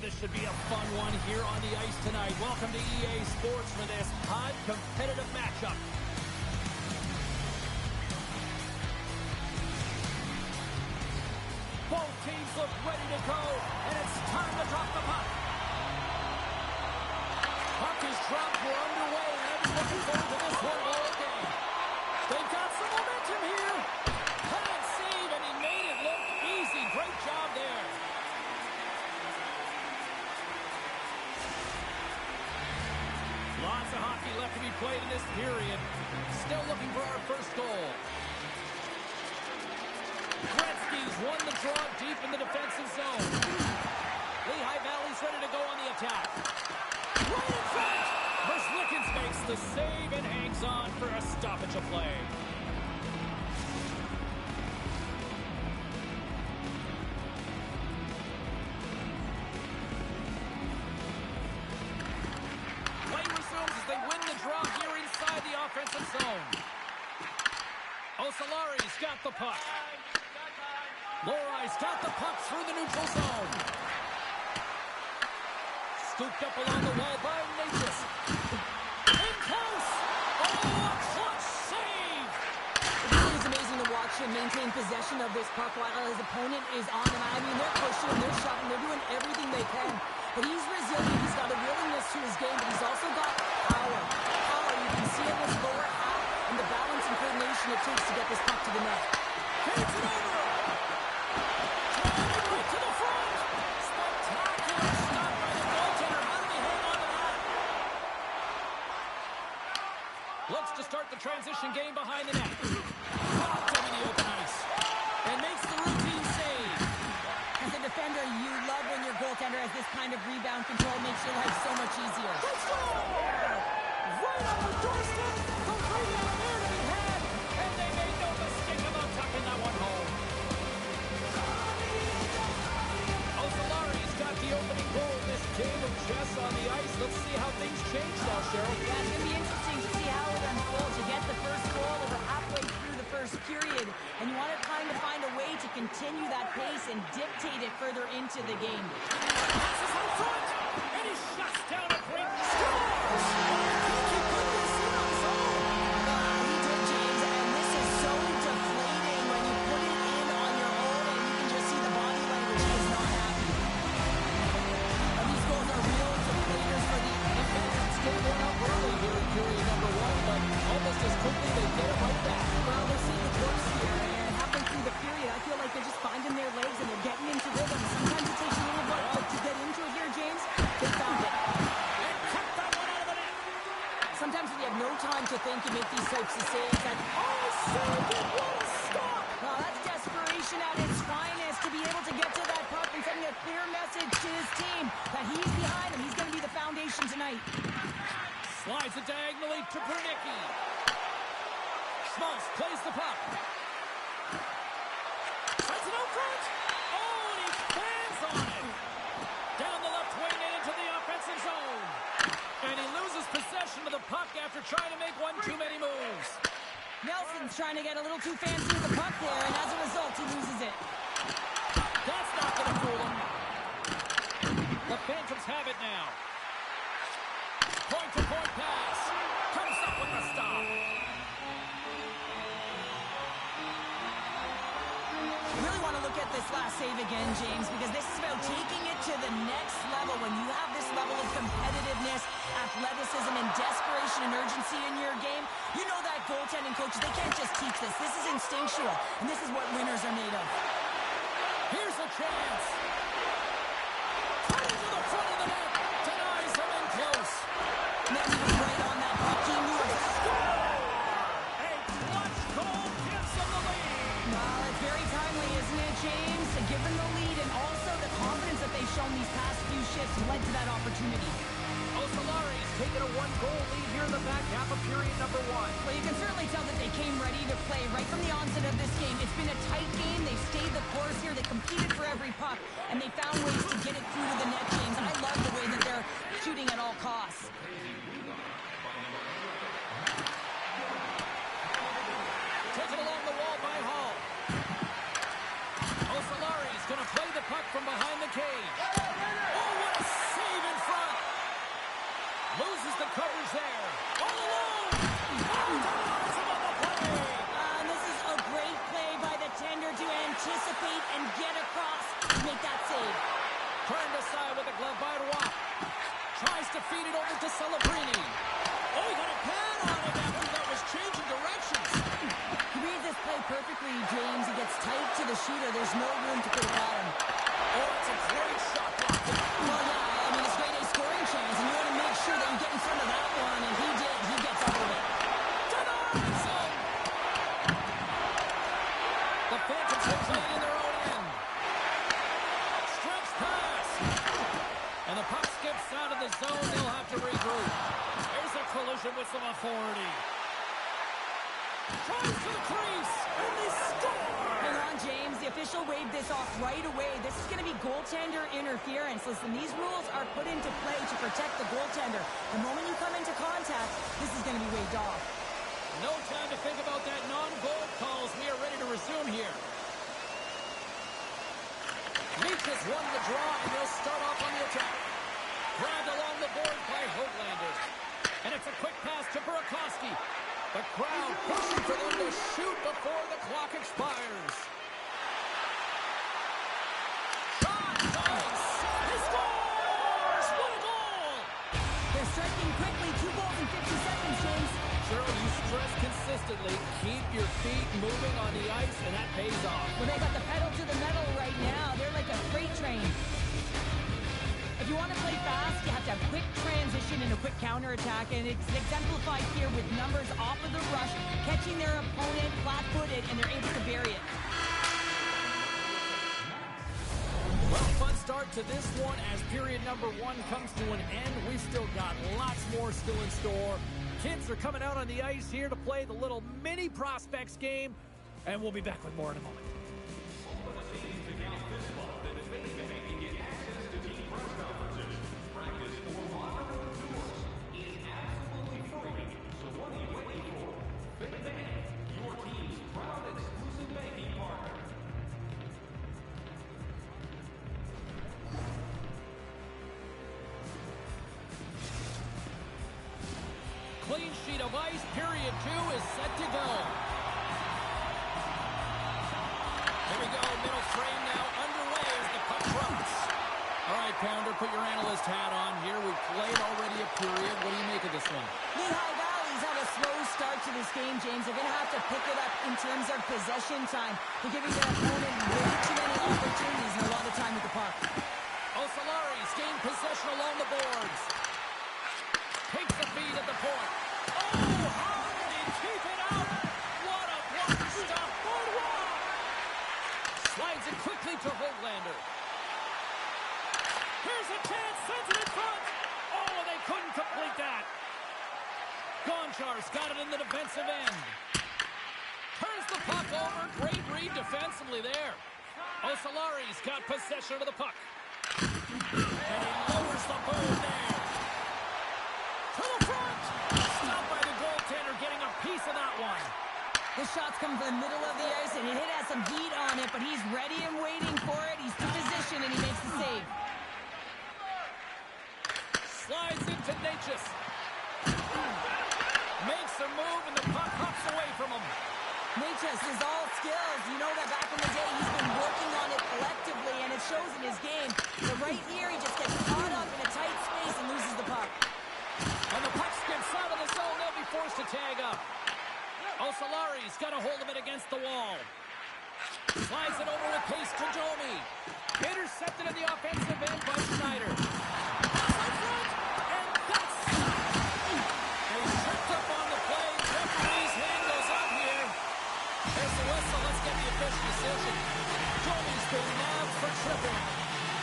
this should be a fun one here on the ice tonight. Welcome to EA Sports for this hot, competitive matchup. Both teams look ready to go, and it's time to drop the puck. Puck is dropped. We're underway, and I've been looking forward to this one all game. They've got some momentum here. Can't save, and he made it look easy. Great job there. Lots of hockey left to be played in this period. Still looking for our first goal. Gretzky's won the draw deep in the defensive zone. Lehigh Valley's ready to go on the attack. Right in front! Verslickens makes the save and hangs on for a stoppage of play. Play resumes as they win the draw here inside the offensive zone. Osolari's got the puck. Lorai's got the puck through the neutral zone. Scooped up along the wall by Natchez. In close! Oh, a clutch save! It really is amazing to watch him maintain possession of this puck while his opponent is on him. I mean, they're pushing, they're shoving, they're doing everything they can. But he's resilient, he's got a willingness to his game, but he's also got power. Power, you can see in this lower half and the balance and coordination it takes to get this puck to the net. Takes it over! Right to the front! Spectacular stop by the goaltender. How did he hang on to that? Looks to start the transition game behind the net. Popped him in the open ice. And makes the routine save. As a defender, you love when your goaltender has this kind of rebound control. Makes your life so much easier. Let's go! Right on the doorstep. The rebound there to be had. And they made no mistake about tucking that one home. Osolari's got the opening goal in this game of chess on the ice. Let's see how things change now, Cheryl. Yeah, it's going to be interesting to see how it unfolds. You get the first goal over halfway through the first period, and you want to kind of find a way to continue that pace and dictate it further into the game. Passes out front, and he shuts down a great scores! He put this in on his own. He did, James, and this is so deflating when you put it in on your own, and you can just see the body language. He is not happy. And these goals are real deflators for the defense. Get one up early here in period number one, but almost as quickly they get it right back. Well, they're seeing the course here, and halfway through the period, I feel like they're just finding their legs and they're getting into rhythm. Sometimes it takes a little while to get into it here, James. They found it. And kept that one out of the net. Sometimes when you have no time to think, you make these types of saves. And, Oh, saved it! What a stop! well, that's desperation at its finest to be able to get to that puck and sending a clear message to his team that he's behind him. He's going to be the foundation tonight. Slides it diagonally to Pernicki. Schmaltz plays the puck. Sends it out front. Oh, and he fans on it. Down the left wing and into the offensive zone. And he loses possession of the puck after trying to make one too many moves. Nelson's trying to get a little too fancy with the puck there, and as a result, he loses it. That's not going to fool him. The Phantoms have it now. Point-to-point pass. Comes up with the stop. You really want to look at this last save again, James, because this is about taking it to the next level. When you have this level of competitiveness, athleticism, and desperation and urgency in your game, you know that goaltending coaches, they can't just teach this. This is instinctual, and this is what winners are made of. Here's a chance. Cut into the front of the net. Denies him in close. And then he was right on that puck. He knew it. A clutch goal gives him the lead. Well, it's very timely, isn't it, James? To give them the lead, and also the confidence that they've shown these past few shifts led to that opportunity. Osolari's taken a one-goal lead here in the back half of period number one. Well, you can certainly tell that they came ready to play right from the onset of this game. It's been a tight game. They've stayed the course here. They competed for every puck, and they found ways to get it through to the net, James. I love the way that they're shooting at all costs. Taken along the wall by Hall. Osolari's going to play the puck from behind the cage. Oh, what perfectly, James. He gets tight to the shooter. There's no room to put it on him. Oh, it's a great shot blocked there. Well, yeah, I mean, it's grade A scoring chance, and you want to make sure that you get in front of that one, and he did. He gets out of it. To the right zone. The Phantoms are playing in their own end. Stretch pass. And the puck skips out of the zone. They'll have to regroup. There's a collision with some authority. Tries to the crease, and they score! Hang on, James. The official waved this off right away. This is going to be goaltender interference. Listen, these rules are put into play to protect the goaltender. The moment you come into contact, this is going to be waved off. No time to think about that non-goal calls. We are ready to resume here. Leach has won the draw, and they'll start off on the attack. Grabbed along the board by Hoglander. And it's a quick pass to Burakovsky. The crowd pushing for them to shoot before the clock expires. Shot, nice! He scores! What a goal! They're striking quickly. 2 goals in 50 seconds, James. Cheryl, you stress consistently. Keep your feet moving on the ice, and that pays off. Well, they got the pedal to the metal right now. They're like a freight train. If you want to play fast, you have to have quick transition and a quick counterattack, and it's exemplified here with numbers off of the rush, catching their opponent flat-footed, and they're able to bury it. Well, fun start to this one as period number 1 comes to an end. We've still got lots more still in store. Kids are coming out on the ice here to play the little mini prospects game, and we'll be back with more in a moment. Clean sheet of ice, period 2 is set to go. Here we go, middle frame now underway as the puck drops. All right, Pounder, put your analyst hat on here. We've played already a period. What do you make of this one? Lehigh Valley's had a slow start to this game, James. They're going to have to pick it up in terms of possession time. They're giving their opponent way too many opportunities and a lot of time with the puck. Osalari's gained possession along the boards. Takes the feed at the point. Oh, how did he keep it out? What a block stop. Slides it quickly to Hoglander. Here's a chance, sends it in front. Oh, they couldn't complete that. Gonchar's got it in the defensive end. Turns the puck over. Great read defensively there. Osalari's got possession of the puck. And he lowers the boom there. To the front! Stopped by the goaltender, getting a piece of that one. The shot's come from the middle of the ice, and it has some heat on it, but he's ready and waiting for it. He's in position, and he makes the save. Slides into Natchez. Makes a move, and the puck hops away from him. Natchez is all skills. You know that back in the day, he's been working on it collectively, and it shows in his game. But right here, he just gets caught up in a tight space and loses the puck. And the puck skips out of the zone. They'll be forced to tag up. Osalari's got a hold of it against the wall. Slides it over with pace to Domi. Intercepted in the offensive end by Schneider. Pass in front, and that's stopped. And he's tripped up on the play. Referee's hand goes up here. There's the whistle. Let's get the official decision. Domi's been nabbed for tripping.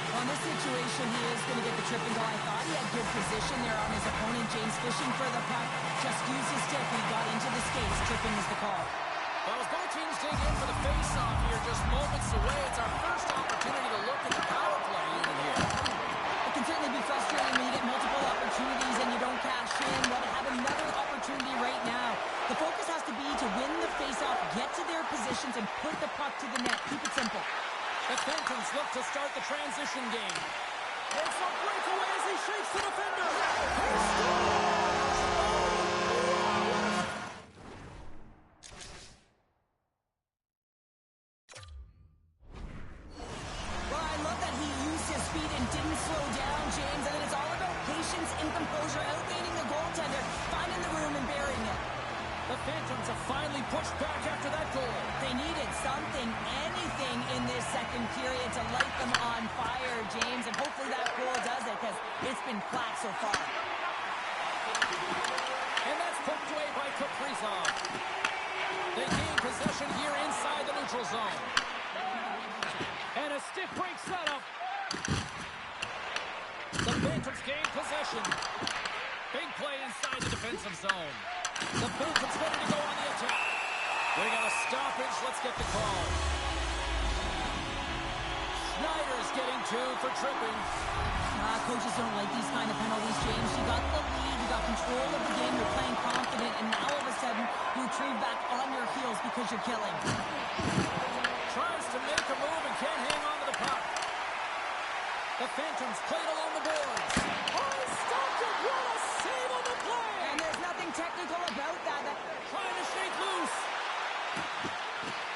On this situation, he is going to get the tripping goal. I thought he had good position there on his opponent. James fishing for the puck. Just used his stick when he got into the skates. Tripping is the call. Well, as both teams dig in for the face-off here, just moments away, it's our first opportunity to look at the power play unit here. It can certainly be frustrating when you get multiple opportunities and you don't cash in. Well, to have another opportunity right now, the focus has to be to win the face-off, get to their positions, and put the puck to the net. Keep it simple. The Phantoms look to start the transition game. It's a breakaway as he shakes the defender. He scores! Well, I love that he used his speed and didn't slow down, James. And then it's all about patience and composure, outweighing the goaltender, finding the room and burying it. The Phantoms have finally pushed back after that goal. They need second period to light them on fire, James, and hopefully that goal does it because it's been flat so far. And that's poked away by Kaprizov. They gain possession here inside the neutral zone. And a stick break setup. The Phantoms gain possession. Big play inside the defensive zone. The Phantoms ready to go on the attack. We got a stoppage. Let's get the call. Schneider's getting 2 for tripping. Coaches don't like these kind of penalties, James. You got the lead, you got control of the game, you're playing confident, and now all of a sudden you retrieve back on your heels because you're killing. Tries to make a move and can't hang on to the puck. The Phantoms played along the boards. Oh, he stopped it! What a save on the play! And there's nothing technical about that. Trying to shake loose.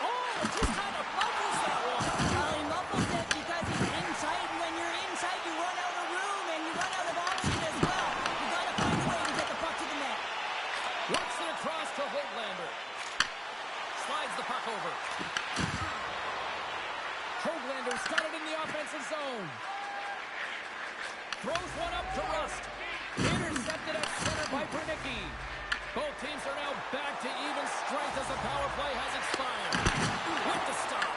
Oh, just kind of muffles that one. Well, he muffles it because he's in tight, and when you're in tight, you run out of room, and you run out of option as well. You got to find a way to get the puck to the net. Works it across to Hoglander. Slides the puck over. Hoglander's got it in the offensive zone. Throws one up to Rust. Intercepted at center by Bernicki. Both teams are now back to even strength as the power play has expired. With the stop.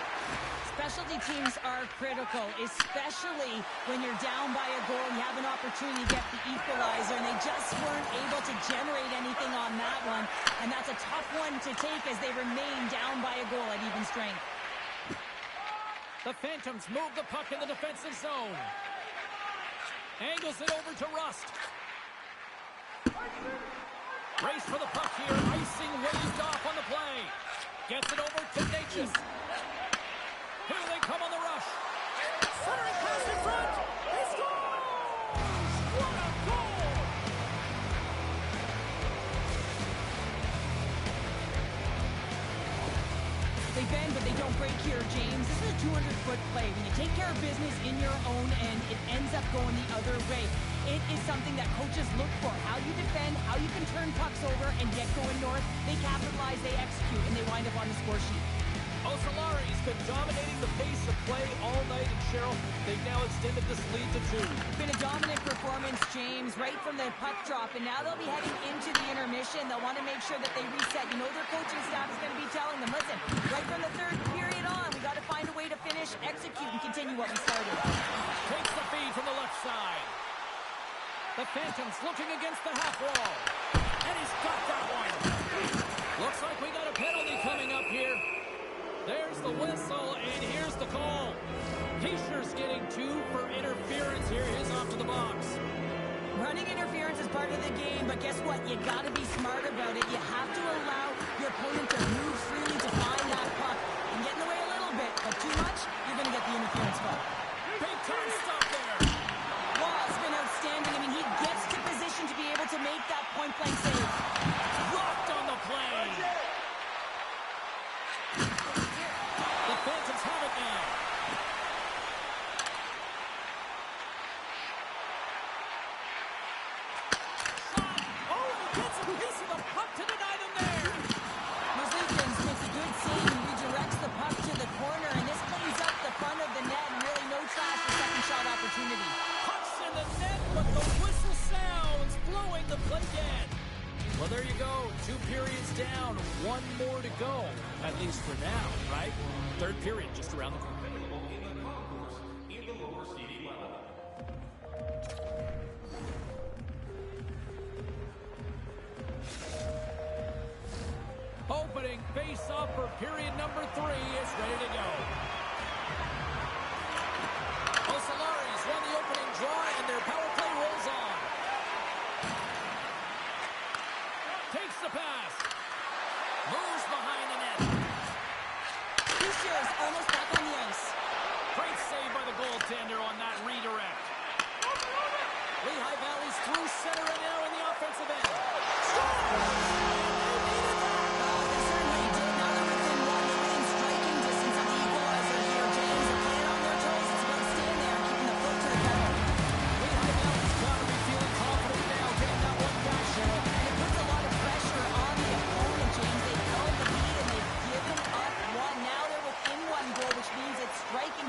Specialty teams are critical, especially when you're down by a goal and you have an opportunity to get the equalizer, and they just weren't able to generate anything on that one, and that's a tough one to take as they remain down by a goal at even strength. The Phantoms move the puck in the defensive zone. Angles it over to Rust. Race for the puck here. Icing waved off on the play. Gets it over to Natchez. Here they come on the rush. Centering pass in front. He scores! What a goal! They bend, but they don't break here, James. This is a 200-foot play. When you take care of business in your own end, it ends up going the other way. It is something that coaches look for. How you defend, how you can turn pucks over and get going north. They capitalize, they execute, and they wind up on the score sheet. Osolari's been dominating the pace of play all night, and Cheryl, they've now extended this lead to 2. Been a dominant performance, James, right from the puck drop, and now they'll be heading into the intermission. They'll want to make sure that they reset. You know their coaching staff is going to be telling them, listen, right from the third period on, we got to find a way to finish, execute, and continue what we started. Takes the feed from the left side. The Phantoms looking against the half wall. And he's got that one. Looks like we got a penalty coming up here. There's the whistle, and here's the call. Heischer's getting 2 for interference here. He's off to the box. Running interference is part of the game, but guess what? You got to be smart about it. You have to allow your opponent to move freely to find that puck and get in the way a little bit, but too much, you're going to get the interference call. Big time stop there. Wall's been outstanding. I mean, he gets to position to be able to make that point-blank save. Rocked on the play. The Phantoms have it now. Shot. Oh, he gets a piece of the puck to deny them there. Muslikins makes a good save and redirects the puck to the corner, and this cleans up the front of the net and really no trash for second shot opportunity. Puck's in the net, but the whistle sounds, blowing the play dead. Well, there you go. 2 periods down, 1 more to go. At least for now, right? Third period just around the corner. Opening face-off for period number 3 is ready to go. Osolari's won the opening draw, and their power play rolls on. Takes the pass. Moves behind the net. Heischer's almost back on the ice. Great save by the goaltender on that redirect. Lehigh Valley's through center and now in the offensive end. They certainly did. Now they're within one. They're within striking distance of the equalizer here, James. They're playing on their toes. It's about staying there and keeping the foot to the pedal. Lehigh Valley's got to be feeling confident now, getting that one back, Cheryl. And it puts a lot of pressure on the opponent, James. They've held the lead and they've given up one. Now they're within 1 goal, which means it's striking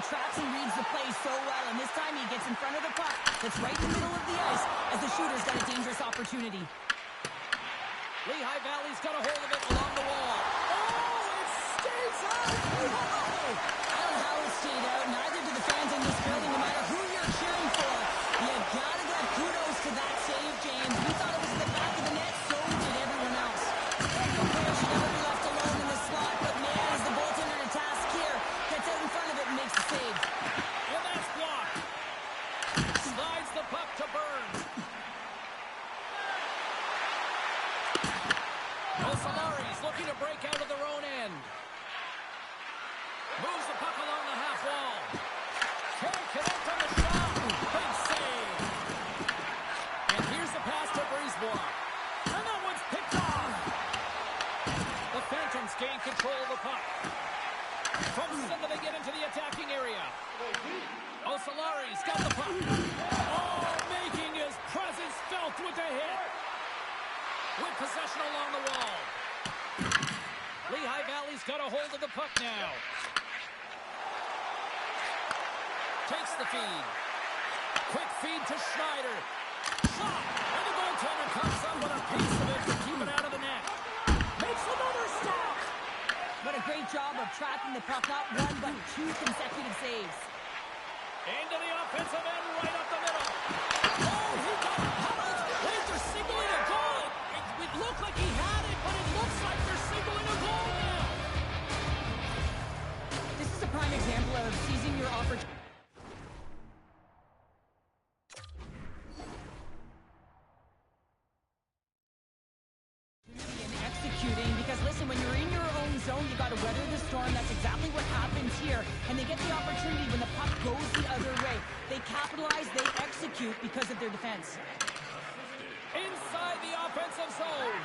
tracks and reads the play so well, and this time he gets in front of the puck that's right in the middle of the ice as the shooter's got a dangerous opportunity. Lehigh Valley's got a hold of it along the wall. Oh, it stays out! Oh! I don't know how it stayed out. Neither do the fans in this building, no matter who you're cheering for. You gotta give kudos to that save, James. We thought it was in the back of the net, so did everyone else. The player should never be left alone in the slot, but man, as the goaltender to task here, gets out in front of it and makes the save. And that's blocked. Slides the puck to Burns. Osalari's looking to break out of their own end. Moves the puck along the half wall. Can't connect on the shot. Big save. And here's the pass to Brisebois. And that one's picked off. The Phantoms gain control of the puck. From center they get into the attacking area. Osalari's got the puck. Oh, making his presence felt with the hit. With possession along the wall. Lehigh Valley's got a hold of the puck now. Takes the feed. Quick feed to Schneider. Shot! And the goaltender comes up with a piece of it to keep it out of the net. Makes another stop! What a great job of tracking the puck, not one but two consecutive saves. Into the offensive end, right up the middle. Oh, he got held. Wait, they're signaling a goal. It looked like he had it, but it looks like they're signaling a goal now. This is a prime example of seizing your opportunity. Because listen, when you're in your own zone, you got to weather the storm. That's exactly what happens here. And they get the opportunity when the puck goes the other way. They capitalize, they execute because of their defense. Inside the offensive zone.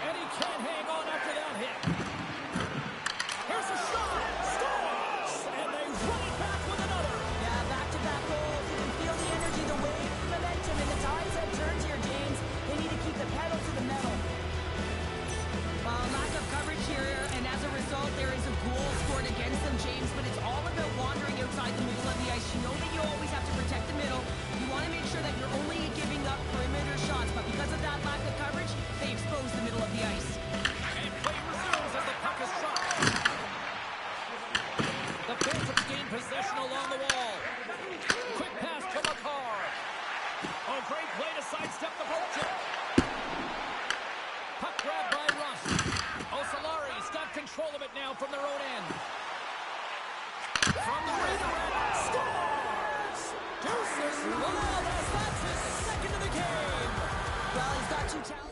And he can't hang on after that hit. Here's a shot. Scores! And they run it back with another. Yeah, back-to-back goals. You can feel the energy, the wave, the momentum, and the tides have turned here, James. They need to keep the pedal to the metal. Lack of coverage here, and as a result, there is a goal scored against them, James, but it's all about wandering outside the middle of the ice. You know that you always have to protect the middle. You want to make sure that you're only giving up perimeter shots, but because of that lack of coverage, they expose the middle of the ice. And play resumes as the puck is dropped. The Phantoms gain possession along the wall. Quick pass to McCarr. Oh, great play to sidestep the poke check. Puck grab by Russ. Osalari's got control of it now from their own end. From the redirect, scores! Deuces Love as that's his second of the game. Well, he's got two talents.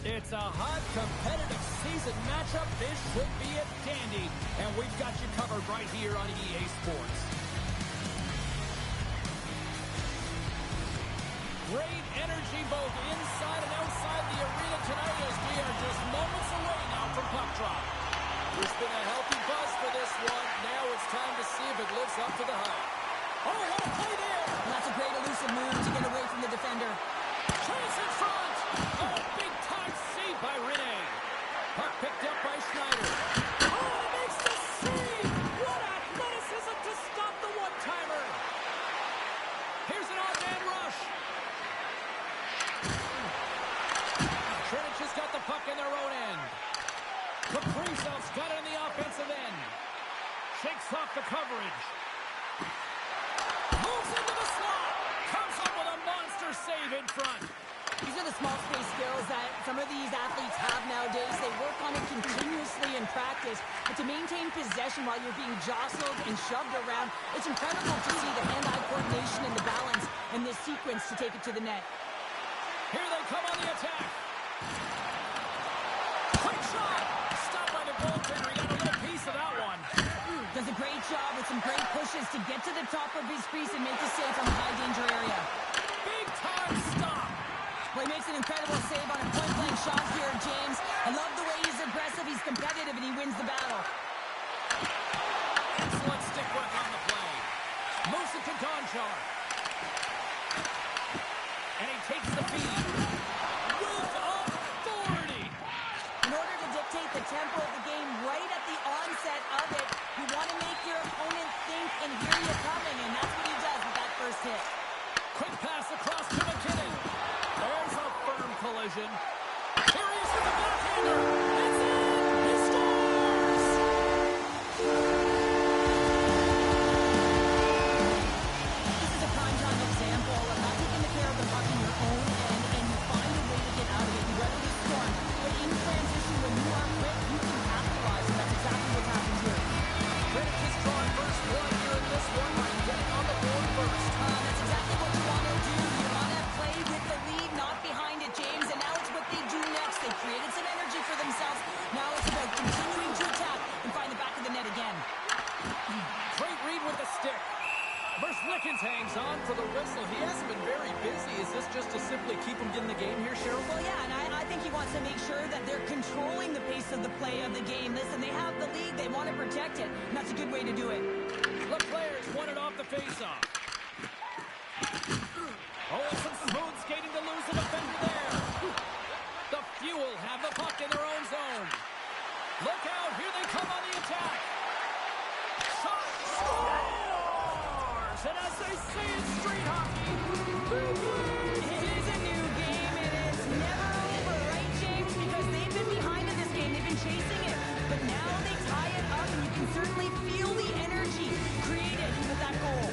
It's a hot, competitive season matchup. This should be a dandy, and we've got you covered right here on EA Sports. Great energy both inside and outside the the arena tonight as we are just moments away now from puck drop. There's been a healthy buzz for this one. Now it's time to see if it lives up to the hype. Oh, what a play there! And that's a great elusive move to get away from the defender. Chase in front! Oh, big-time save by Rene. Puck picked up by Schneider. Oh, and it makes the save! What athleticism to stop the one-timer! Here's an odd-man rush. Trinich has got the puck in their own end. Kaprizov's got it in the offensive end. Shakes off the coverage. Moves into the slot. Comes up with a monster save in front. These are the small space skills that some of these athletes have nowadays. They work on it continuously in practice. But to maintain possession while you're being jostled and shoved around, it's incredible to see the hand-eye coordination and the balance in this sequence to take it to the net. Here they come on the attack. Quick shot. Stopped by the goaltender. He got a little piece of that one. Does a great job with some great pushes to get to the top of his crease and make the save from a high-danger area. Big-time stop. Well, he makes an incredible save on a point-blank shot here, James. I love the way he's aggressive, he's competitive, and he wins the battle. Excellent stick work on the play. Moves it to Gonchar. And he takes the feed. With authority. In order to dictate the tempo of the game right at the onset of it, you want to make your opponent think and hear you coming, and that's what he does with that first hit. Quick pass across to McKinnon. There's a firm collision. Here he is with the backhander. It's in. He scores. This is a prime-time example of not taking the care of the puck in your own end, and you find a way to get out of it. You weather the storm. But in transition, when you are quick, you can capitalize, and that's exactly what's happened here. Trinich has drawn first blood here in this one by getting on the board first. That's exactly what you want to do. You want to play with the lead, not behind it, James. And now it's what they do next. They created some energy for themselves. Now it's about continuing to attack and find the back of the net again. Great read with the stick. Verslickens hangs on for the whistle. He hasn't been very busy. Is this just to simply keep him in the game here, Cheryl? Well, yeah, and I think he wants to make sure that they're controlling the pace of the play of the game. Listen, they have the lead. They want to protect it, and that's a good way to do it. LeClaire's won it off the faceoff. Oh, some smooth skating to lose the defender there. The Fuel have the puck in their own zone. Look out, here they come on the attack. Shot, scores! And as they say in street hockey, It is a new game, and it's never over, right, James? Because they've been behind in this game. They've been chasing it. But now they tie it up, and you can certainly feel the energy created with that goal.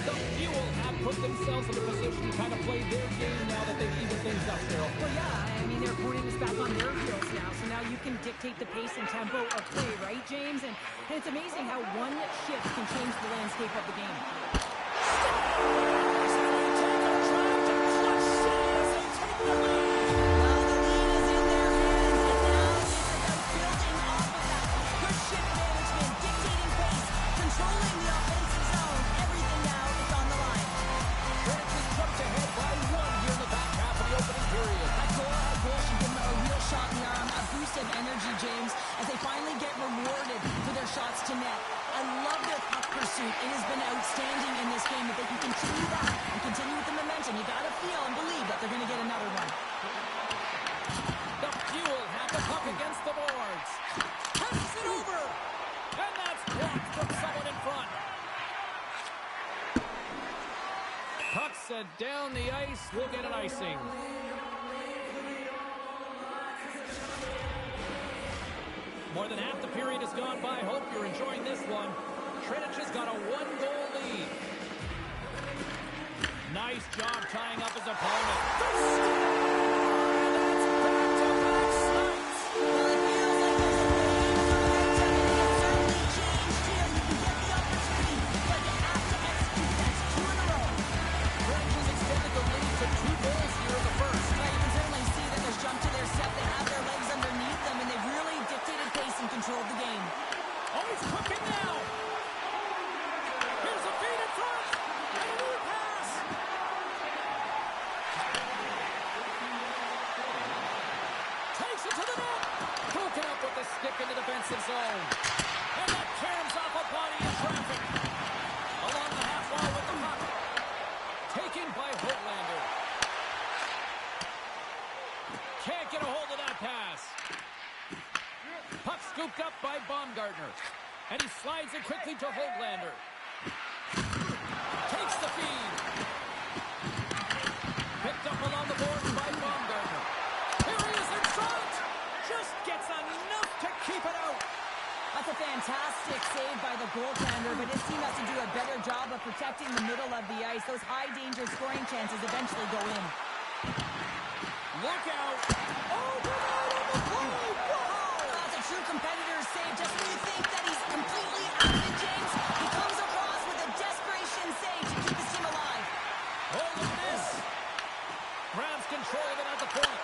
the Fuel have put themselves in a position to kind of play their game now that they've evened things up, Cheryl. Well, yeah, I mean, their opponent is back on their heels now, so now you can dictate the pace and tempo of play, right, James? And it's amazing how one shift can change the landscape of the game. Well, the lead is in their hands, and now it's about building off of that. Good shift management, dictating pace, controlling the offensive zone. Everything now is on the line. Trinich has jumped ahead by one here in the back half of the opening period. That goal should give them a real shot in the arm, a boost of energy, James, as they finally get rewarded for their shots to net. I love their puck pursuit. It has been outstanding in this game. If they can continue that and continue with the momentum, you got to feel and believe that they're going to get another one. The Fuel have the puck against the boards. Passes it over. And that's blocked from someone in front. Puck set down the ice. We'll get an icing. More than half the period has gone by. Hope you're enjoying this one. Trinich has got a one-goal lead. Nice job tying up his opponent. That's back-to-back sites. Well, it feels like there's a wave of momentum, and it certainly changed here. You can get the opportunity, but you have to execute. That's 2 in a row. Trinich has extended the lead to 2 goals here in the first. Well, you can certainly see that there's jump to their set. They have their legs underneath them, and they've really dictated pace and controlled the game. Oh, he's cooking now. Here's a feed in front. And a new pass. Baumgartner. And he slides it quickly to Höglander. Takes the feed. Picked up along the boards by Baumgartner. Here he is in front. Just gets enough to keep it out. That's a fantastic save by the goaltender, but his team has to do a better job of protecting the middle of the ice. Those high-danger scoring chances eventually go in. Look out. Oh, Bernard on the play! Wow! That's a true competitor's save. Just when you think that he's completely out of it, James, he comes across with a desperation save to keep his team alive. Oh, look at this. Grabs control of it at the point.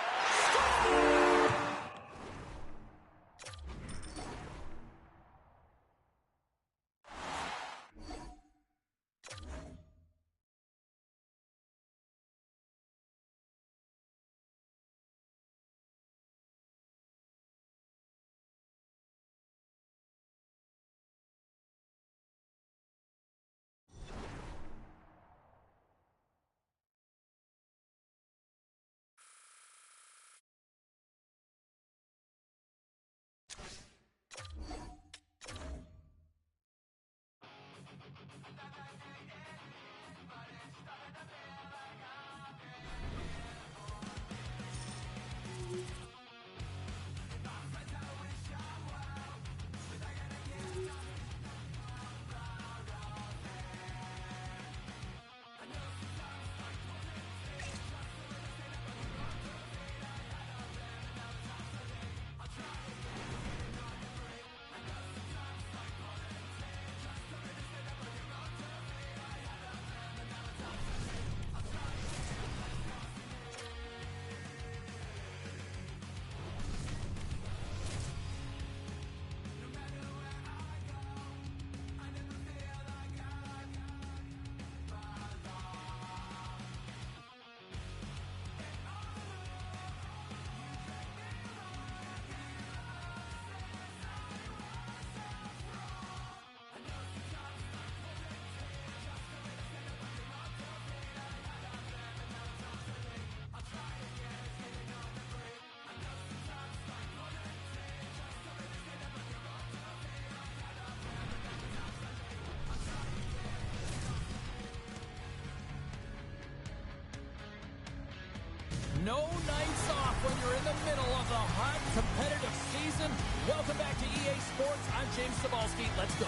No nights off when you're in the middle of the hot, competitive season. Welcome back to EA Sports. I'm James Cebulski. Let's go.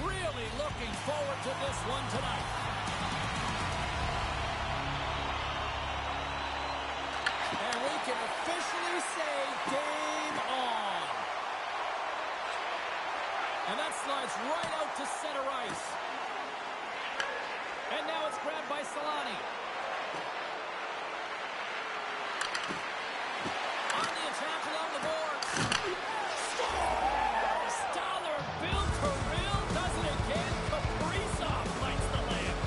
Really looking forward to this one tonight. And we can officially say game on. And that slides right out to center ice. And now it's grabbed by Solani. On the attack along the boards. Scores! Dollar Bill Kirill does it again. Kaprizov lights the lamp.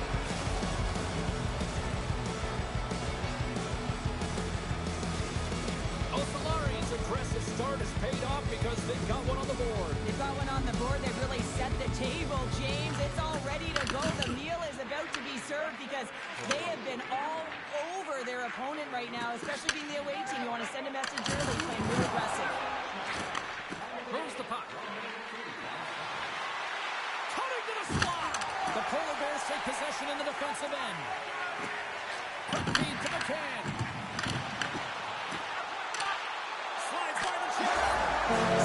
Osolari's aggressive start has paid off because they've got one on the board. They've got one on the board. They really set the table, James. It's all ready to go. The meal is about to be served because they have been all over their opponent right now, especially being the away team. You want to send a message early, playing real aggressive. Moves the puck. Cutting to the slot. The Polar Bears take possession in the defensive end. Quick feed to McCann. Slides by the chair.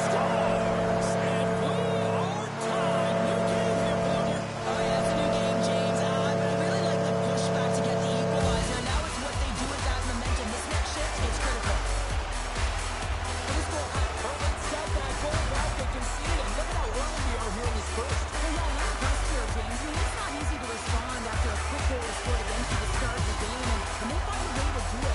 Scores! And we are tied. New game here, Builder. Oh, yeah, it's a new game, James. I really like the pushback to get the equalizer. Now it's what they do with that momentum. This next shift, it's critical. This goal Portland set that goal back they conceded. Look at how early we are here in this first. Well, yeah, you're the best here, James. I mean, it's not easy to respond after a quick goal is scored against you to start the game, and they find a way to do it.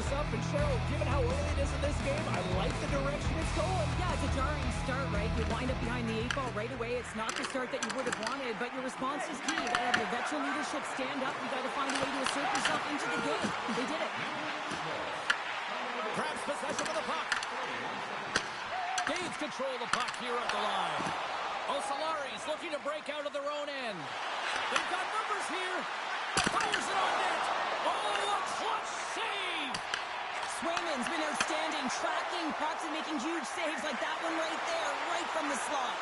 this up. And Cheryl, given how early it is in this game, I like the direction it's going. Yeah, it's a jarring start, right? You wind up behind the 8 ball right away. It's not the start that you would have wanted, but your response is key. You gotta have your veteran leadership stand up. You gotta find a way to assert yourself into the game. They did it. Grabs possession of the puck. Gains control of the puck here at the line. Osolari's looking to break out of their own end. They've got numbers here. Fires it on net. Oh, a clutch save. Swayman's been outstanding, tracking pucks and making huge saves like that one right there, right from the slot.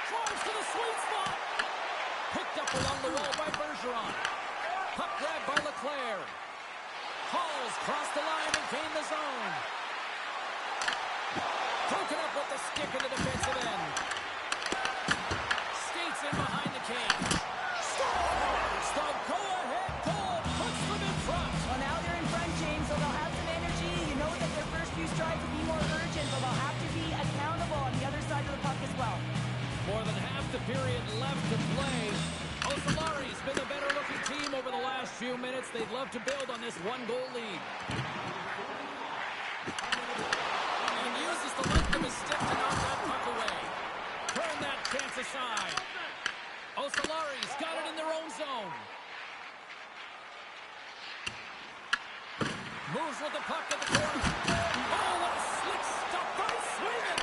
Drives to the sweet spot. Picked up along the wall by Bergeron. Puck grab by Leclerc. Halls crossed the line and gained the zone. Broken up with the stick in the defensive end. Skates in behind the cage. Scores! The go-ahead goal puts them in front. Well, now they're in front, James, so they'll have some energy. You know that their first few strides will be more urgent, but they'll have to be accountable on the other side of the puck as well. More than half the period left to play. Osolari's been the better-looking team over the last few minutes. They'd love to build on this one-goal lead. And uses the length of his stick to knock that puck away. Turn that chance aside. Osolari's got it in their own zone. Moves with the puck at the corner. Oh, what a slick stop by Sweden!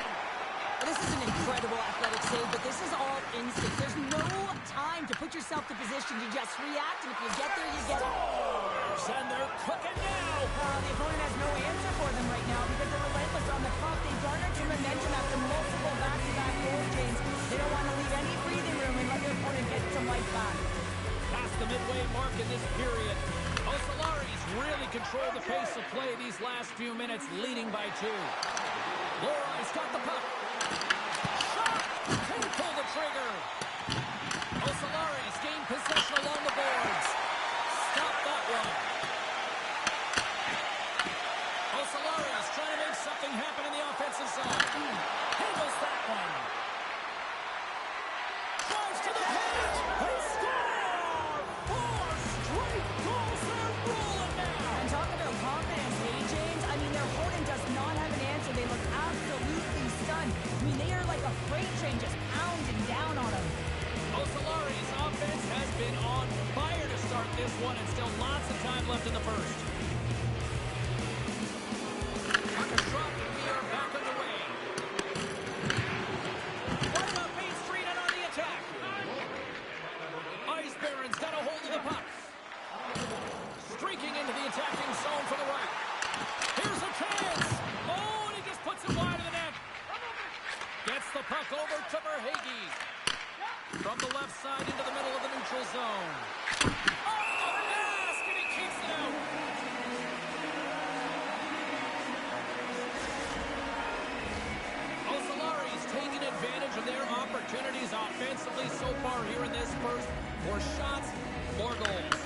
This is an incredible athletic save, but this is all instinct. There's no time to put yourself to position. You just react, and if you get there, you get it. Scores, and they're cooking now. The opponent has no answer for them right now because they're relentless on the puck. They've garnered some momentum after multiple back-to-back goals, James. They don't want to leave any breathing room and let their opponent get some life back. Past the midway mark in this period. Osolari's really controlled the pace of play these last few minutes, leading by 2. Lorai's got the puck. Shot! Can't pull the trigger. Osolari's gained possession along the boards. Stop that one. Osolari's trying to make something happen in the offensive zone. Handles that one. Drives to the paint. And score! 4 straight goals. They're rolling now. And talk about confidence, hey, James? I mean, their opponent does not have an answer. They look absolutely stunned. I mean, they are like a freight train just pounding down on them. Osolari's offense has been on fire to start this one, and still lots of time left in the first. Puck is dropped, and we are back underway. Right up Main Street and on the attack. Ice Baron's got a hold of the puck. Streaking into the attacking zone for the right. Here's a chance. Oh, and he just puts it wide of the net. Gets the puck over to Verhaeghe. From the left side into the middle of the neutral zone. Off the mask, and he keeps it out. Osolari's taking advantage of their opportunities offensively so far here in this first. More shots, more goals.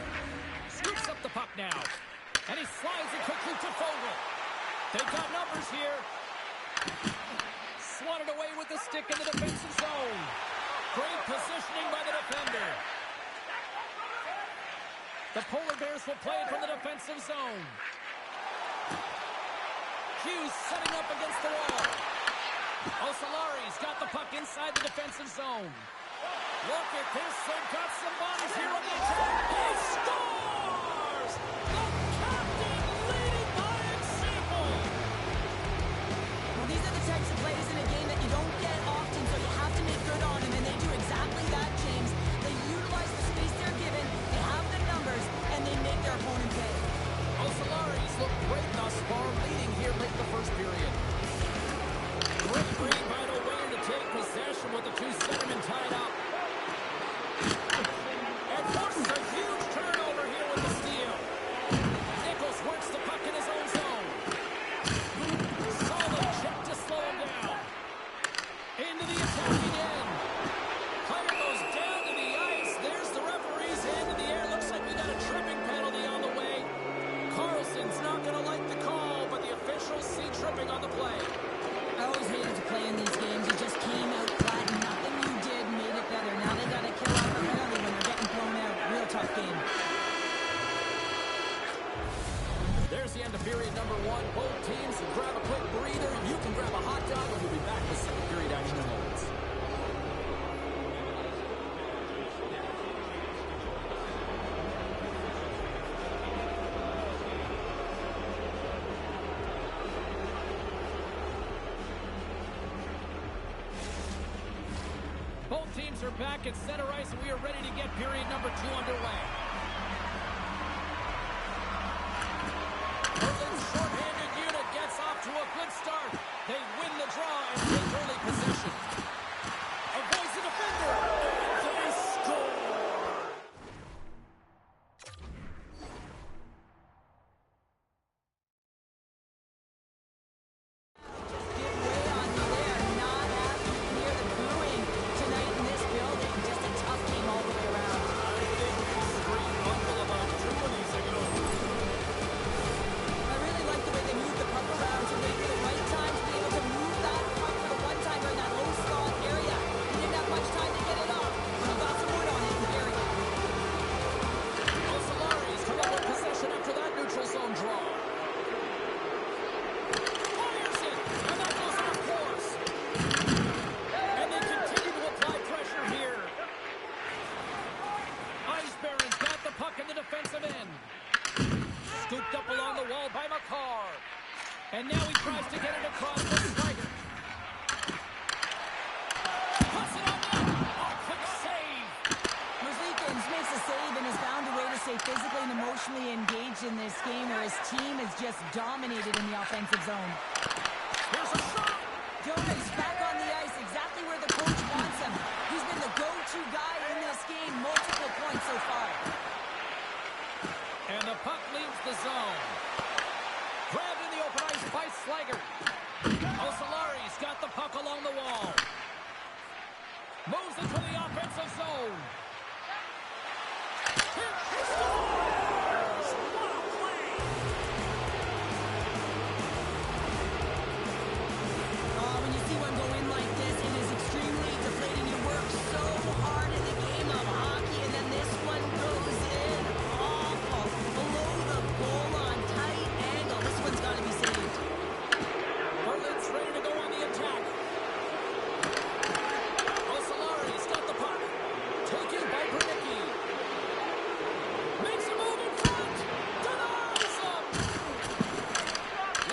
Scoops up the puck now. And he slides it quickly to Fogle. They've got numbers here. Swatted away with the stick in the defensive zone. Great positioning by the defender. The Polar Bears will play it from the defensive zone. Hughes setting up against the wall. Osolari's got the puck inside the defensive zone. Look at this. They've got some bodies here on the attack. He scores! The captain leading by example. Well, these are the types of plays in a game that you don't get often, so you have to make good on them, and they do exactly that, James. They utilize the space they're given, they have the numbers, and they make their opponent pay. Osolari's look great thus far, leading here late in the first period. Great read by the winger to take possession with the 2 centermen tied up. And forces a huge turnover here with the steal. Whites are back at center ice, and we are ready to get period number 2 underway. Portland's shorthanded unit gets off to a good start. They win the draw and take early possession. Avoids the defender, and they score! And now he tries to get it across the striker. Puts it on net. Oh, quick save. Merzlikins makes a save and has found a way to stay physically and emotionally engaged in this game where his team is just dominated in the offensive zone. Here's a shot. Jonas back on the ice, exactly where the coach wants him. He's been the go-to guy in this game, multiple points so far. And the puck leaves the zone. Grabbed in the open ice by Slager. Osolari's got the puck along the wall. Moves into the offensive zone. Here he scores! What a play! When you see one go in like this, it is extremely deflating. You work so hard in the game of hockey, and then this one goes in awful. Below the goal on tight angle. This one's got to be saved. Berlin's ready to go on the attack. Osolari's got the puck. Taken by Bernicki. Makes a move in front. Denies him.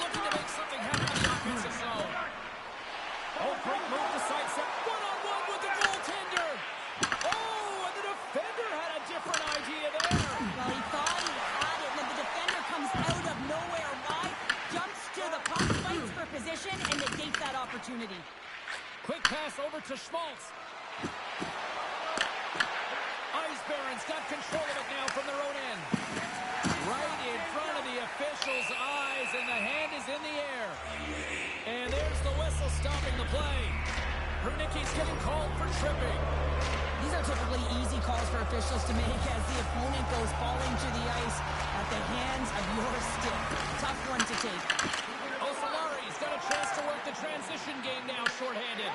Looking to make something happen in the offensive zone. Oh, great move to sidestep. One-on-one with the goaltender. Oh, and the defender had a different idea there. Well, he thought he had it, and then the defender comes out of nowhere wide, jumps to the puck, fights for position, and negates that opportunity. Quick pass over to Schmaltz. Ice Barons got control of it now from their own end. Right in front of the official's eyes, and the hand is in the air. And there's the whistle stopping the play. Bernicki's getting called for tripping. These are typically easy calls for officials to make as the opponent goes falling to the ice at the hands of your stick. Tough one to take. Osolari's got a chance to work the transition game now, shorthanded.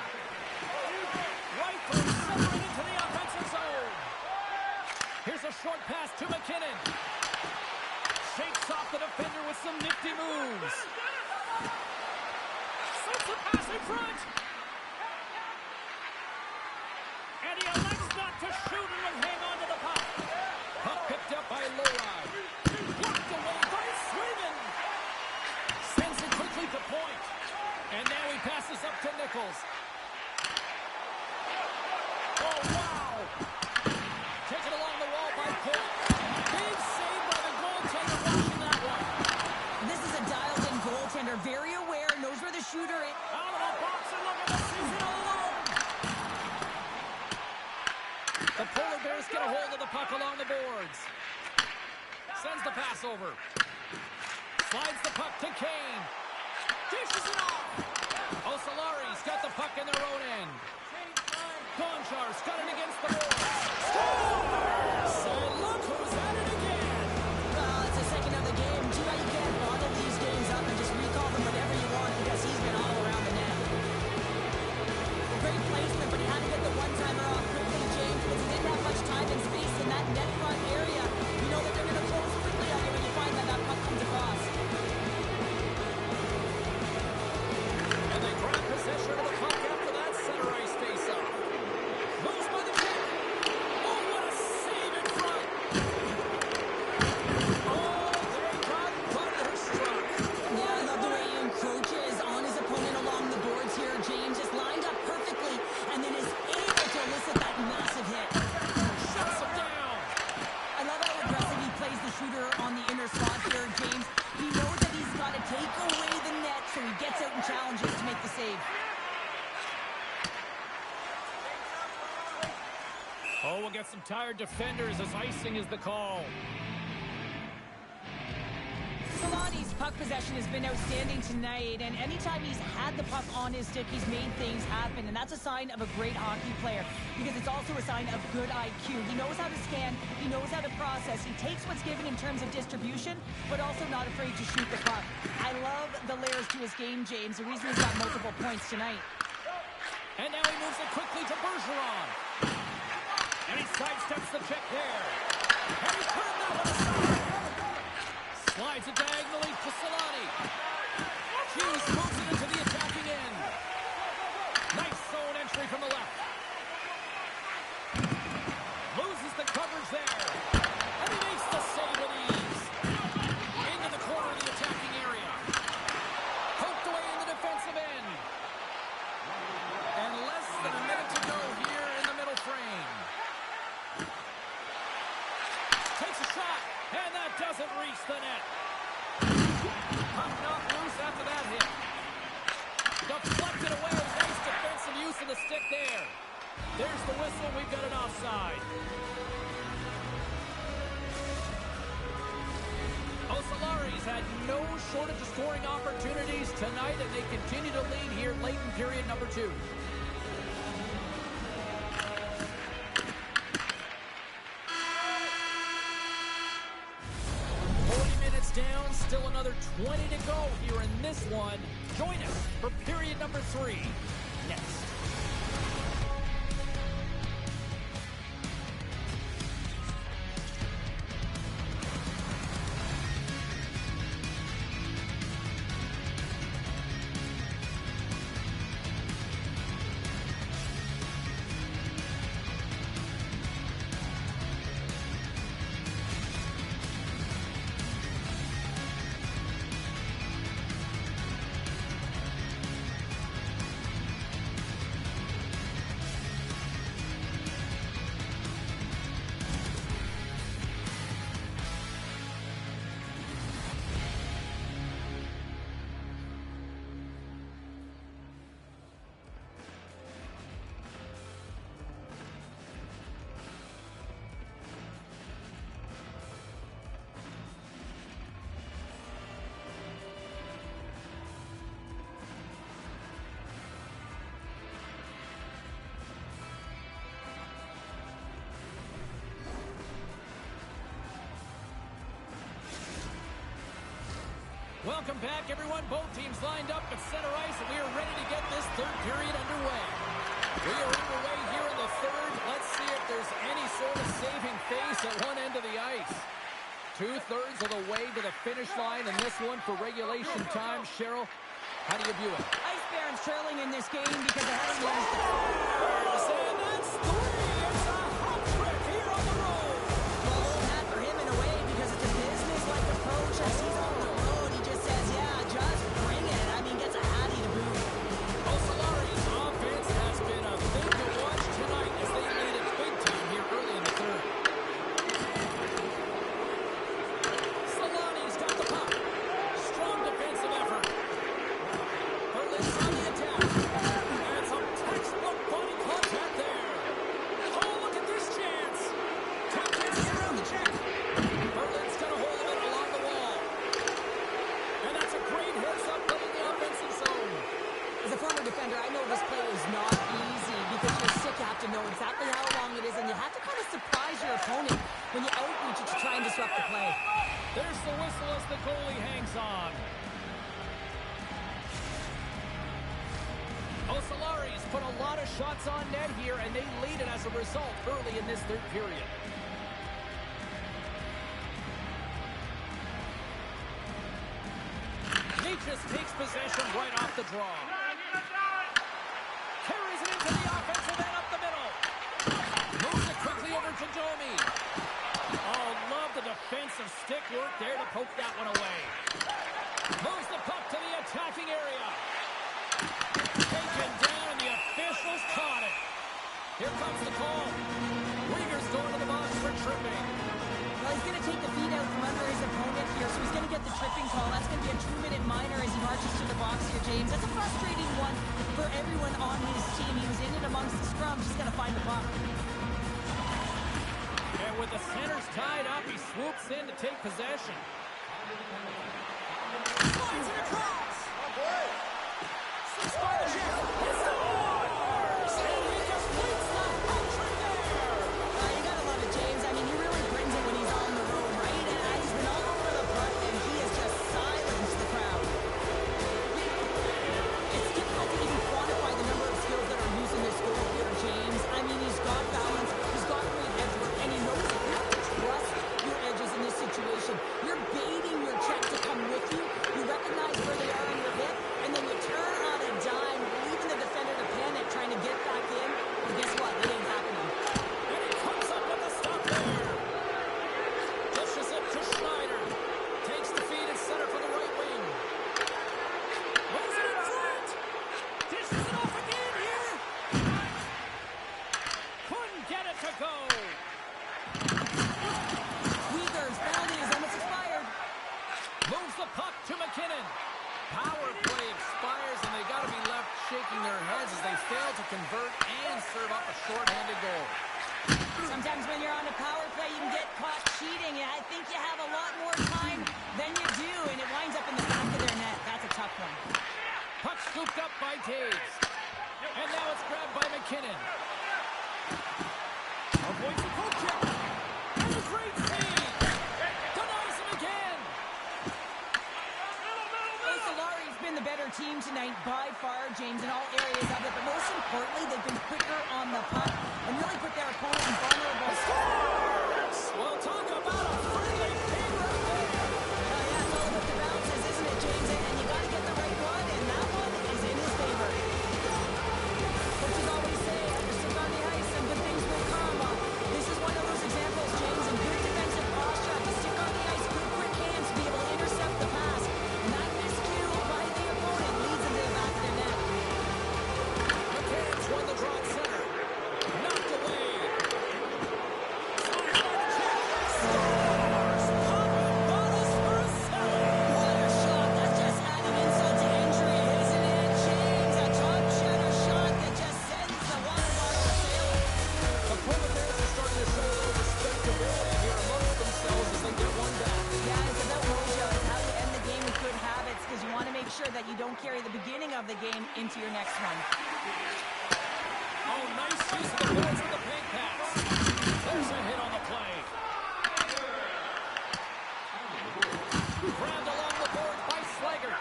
Right through center into the offensive zone. Here's a short pass to McKinnon. Shakes off the defender with some nifty moves. Sends the pass in front. And he elects not to shoot and will hang on to the puck. Puck picked up by Lowry. Blocked away by Sweden. Sends it quickly to point. And now he passes up to Nichols. Oh, wow. Taken along the wall by Point. Big save by the goaltender watching that one. This is a dialed-in goaltender, very aware, knows where the shooter is. Out of the box and look at the season alone. The Polar Bears get a hold of the puck along the boards. Sends the pass over. Slides the puck to Kane. Dishes it off. Osolari's got the puck in their own end. Gonchar's got it against the boards. Scores! And look who's at it again. Well, it's the second of the game. Gee, you can't bottle these games up and just recall them whenever you want because he's been all around the net. Great placement, but he had to get the one-timer off quickly, James, because he didn't have much time and space in that net front area. You know that they're going to close quickly on you when you find that that puck comes across. And they grab possession of the puck after that center ice face-off. Moves by the Jets. Oh, we'll get some tired defenders as icing is the call. Solani's puck possession has been outstanding tonight, and anytime he's had the puck on his stick, he's made things happen, and that's a sign of a great hockey player, because it's also a sign of good IQ. He knows how to scan, he knows how to process, he takes what's given in terms of distribution, but also not afraid to shoot the puck. I love the layers to his game, James, the reason he's got multiple points tonight. And now he moves it quickly to Bergeron. And he sidesteps the check there. And he turned that one aside. Slides it diagonally to Solani. Hughes moves it into the attacking end. Nice zone entry from the left. Loses the coverage there. And he makes the save with ease. Into the corner of the attacking area. Poked away in the defensive end. And less than a minute to go here in the middle frame. Takes a shot. And that doesn't reach the net. Puck knocked loose after that hit. Deflected away. Nice defensive use of the stick there. There's the whistle. We've got an offside. Osolari's had no shortage of scoring opportunities tonight, and they continue to lead here late in period number 2. Down, still another 20 to go here in this one. Join us for period number 3 next. Welcome back, everyone. Both teams lined up at center ice, and we are ready to get this third period underway. We are underway here in the third. Let's see if there's any sort of saving face at one end of the ice. 2/3 of the way to the finish line in this one for regulation time. Cheryl, how do you view it? Ice Barons trailing in this game because they haven't used the... And that's 3. It's a hot trick here on the road. Well, not for him in a way because it's a business-like approach as he's on the road. He just says, yeah, just bring it. I mean, gets a hattie to boot. Osolari's offense has been a thing to watch tonight as they lead it big time here early in the third. Solani's got the puck. Strong defensive effort. Berlin's on the attack. And some textbook body contact there. Oh, look at this chance. Top chance to get around the check. Berlin's got a hold of it along the wall. And that's a great heads-up play in the offensive zone. As a former defender, I know this play is not easy because you're sick. You have to know exactly how long it is, and you have to kind of surprise your opponent when you outreach it to try and disrupt the play. There's the whistle as the goalie hangs on. Osolari's put a lot of shots on net here, and they lead it as a result early in this third period. Just takes possession right off the draw. Carries it into the offensive end up the middle. Moves it quickly over to Domi. Oh, love the defensive stick work there to poke that one away. Moves the puck to the attacking area. Taken down, and the officials caught it. Here comes the call. Rieger's going to the box for tripping. Well, he's going to take the feet out from under his opponent here, so he's going to get the tripping call. That's going to be a 2-minute minor as he marches to the box here, James. That's a frustrating one for everyone on his team. He was in and amongst the scrum, just got to find the puck. tied up. He swoops in to take possession. Slides it across. Slips by the chest. He scores! And he completes the hat-trick there. You gotta love it, James. I mean, he really brings it when he's on the road, right? And he's been all over the puck, and he has just silenced the crowd. It's difficult to even quantify the number of skills that are used in this goal here, James. I mean, he's got balance, he's got great edge work, and he knows that you have to trust your edges in this situation. You're baiting your check to come with you. You recognize where they are on your hip, and then you turn on a dime, leaving the defender to panic, trying to get back in. But guess what? It ain't happening. And he comes up with a stop there. Dishes it to Schneider. Takes the feed and center for the right wing. Rolls it in front. Dishes it off again here. Couldn't get it to go. Uyghur's penalty is almost expired. Moves the puck to McKinnon. Power play expires, and they got to be left shaking their heads as they fail to convert and serve up a shorthanded goal. Sometimes when you're on a power play, you can get caught cheating. I think you have a lot more time than you do, and it winds up in the back of their net. That's a tough one. Puck scooped up by Taves. And now it's grabbed by McKinnon. Avoids the poke check. And a great feed. Denies him again. Solari's been the better team tonight by far, James, in all areas of it. But most importantly, they've been quicker on the puck and really put their opponent in vulnerable spots. Well, talk about a friendly favorite there. Yeah, it's all about the bounces, isn't it, James? And you got to get the right one, and that one is in his favor. Coaches always say, after stick on the ice, and good things will come. This is one of those examples, James, and good defensive posture. To stick on the ice, good quick hands to be able to intercept the pass. And that miscue by the opponent leads into the back of the net. McCann's won the draw at center. Knocked away. Scores! Popping bonus for a seven. What a shot. That's just adding insult to injury, isn't it, James? A top cheddar shot that just sends the water bottle sailing. The Polar Bears are starting to show a little respectability here amongst themselves as they get one back. Yeah, it's about mojo. It's how you end the game with good habits, because you want to make sure that you don't carry the beginning of the game into your next one. Oh, nice use of the boards with the paint pass. There's a hit on the play. Grabbed along the boards by Slager.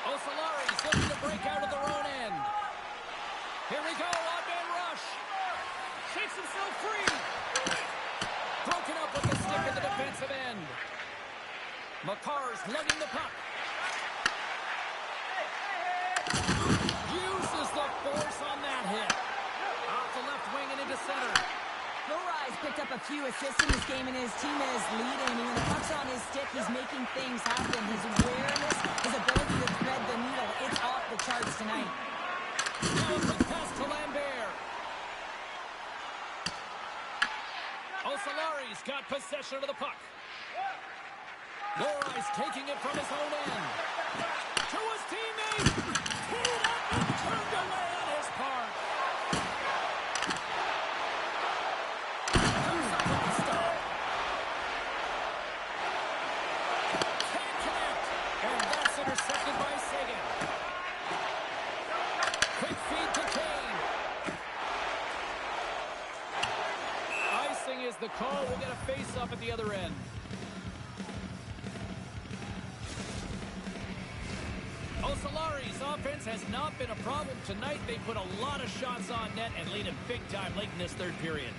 Osolari's looking to break out of their own end. Here we go, odd-man rush. Shakes himself free. Broken up with the stick in the defensive end. McCarr's lugging the puck. Uses the force on that hit. Off the left wing and into center. Lohrai's picked up a few assists in this game, and his team is leading. I mean, when the puck's on his stick, he's making things happen. His awareness, his ability to thread the needle, it's off the charts tonight. Now a quick pass to Lambert. Osolari's got possession of the puck. Lohrai's taking it from his own end. To his teammate. Pulled up and turned away on his part. Comes up with the stop. Can't connect. And that's intercepted by Sagan. Quick feed to Kane. Icing is the call. We'll get a face-up at the other end. Osolari's offense has not been a problem tonight. They put a lot of shots on net and lead him big time late in this third period.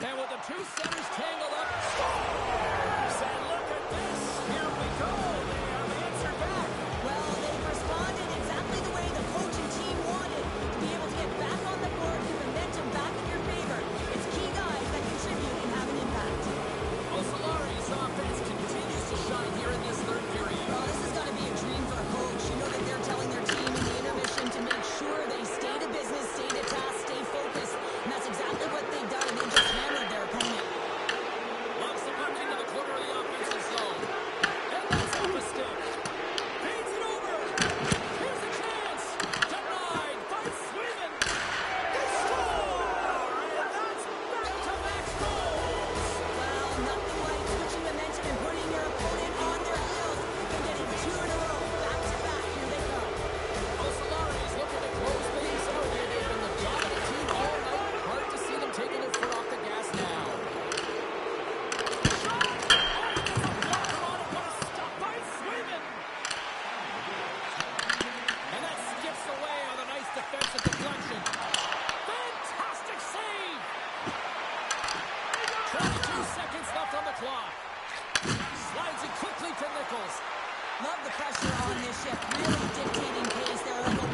And with the two centers tangled up, scores! And look at this. Here we go. They have answered back. Well, they've responded exactly the way the coach and team wanted, to be able to get back on the board, get momentum back in your favor. It's key guys that contribute and have an impact. Osolari's offense continues to shine here in this third period. Well, this has got to be a dream for a coach. You know that they're telling their team in the intermission to make sure they stay to business, stay to task, stay focused. And that's exactly what they've done, and they just hammered their opponent. Locks the puck into the corner of the offensive zone. tackles. Love the pressure on this shift. Really dictating pace there like a